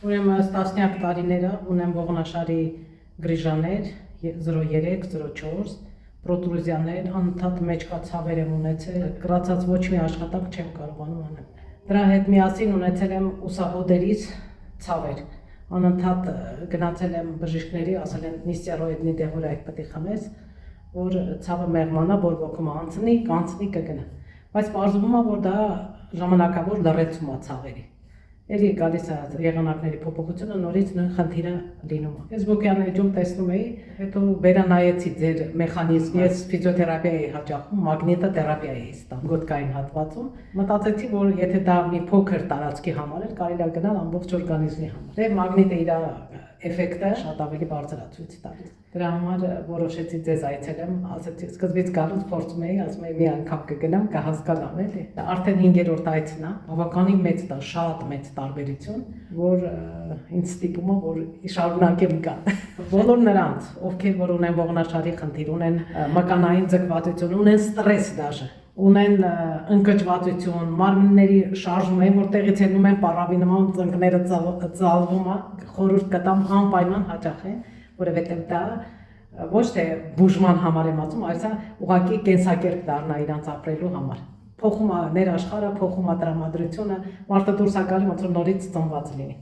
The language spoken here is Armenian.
Ուրեմն տասնյակ տարիները ունեմ ողնաշարի գրիժաներ 03, 04, պրոտրուզիաներ, անընդհատ մեջքա ցավեր եմ ունեցել, կրացած ոչ մի աշխատանք չեմ կարողանում անել։ Դրա հետ միասին ունեցել եմ ուսահոդերից ցավեր, անընդհատ գնացել եմ բժիշկների, ասել են նիստերոիդնի դեղոր այդ պետք է խմես, որ ցավը մեղմանա, որ ոգում անցնի, կանցնի կգնա։ Բայց պարզվում է, որ դա ժամանակավոր լռեցում է ցավերի։ Էլի գալիս է եղանակների փոփոխությունը, նորից նույն խնդիրը լինում է։ Facebook-յան էջում տեսնում էի, հետո վերանայեցի ձեր մեխանիզմը, ես ֆիզիոթերապիա էի հաճախում, մագնիտոթերապիա էի ստանում գոտկային հատվածում։ Մտածեցի, որ եթե դա մի փոքր տարածքի համար է, կարելի է գնալ ամբողջ օրգանիզմի համար։ Դե մագնիտը իր էֆեկտը շատ ավելի բարձր է ցույց տալիս։ Դրա համար որոշեցի ձեզ այցելեմ, ասեցի սկզբից գալուց փորձում էի, ասում էի մի անգամ կգնամ, կհասկանամ էլի։ Արդեն 5-րդ այցն է, բավականին մեծ դա, շատ մեծ տարբերություն, որ ինձ ստիպում է, որ շարունակեմ գալ։ Բոլոր նրանց, ովքեր որ ունեն ողնաշարի խնդիր, ունեն մկանային ձգվածություն, ունեն ստրես դաժե, ունեն ընկճվածություն, մարմինների շարժում են, որտեղից ելնում են պարավի նման ծնկները ծալվում է, խորհուրդ կտամ անպայման հաճախեն, որովհետև դա ոչ թե բուժման համար եմ ասում, այլ ուղղակի կենսակերպ դառնա իրանց ապրելու համար։ Փոխում է ներաշխարհը, փոխում է տրամադրությունը, մարդը դուրս է գալի, ոնց որ նորից ծնված լինի։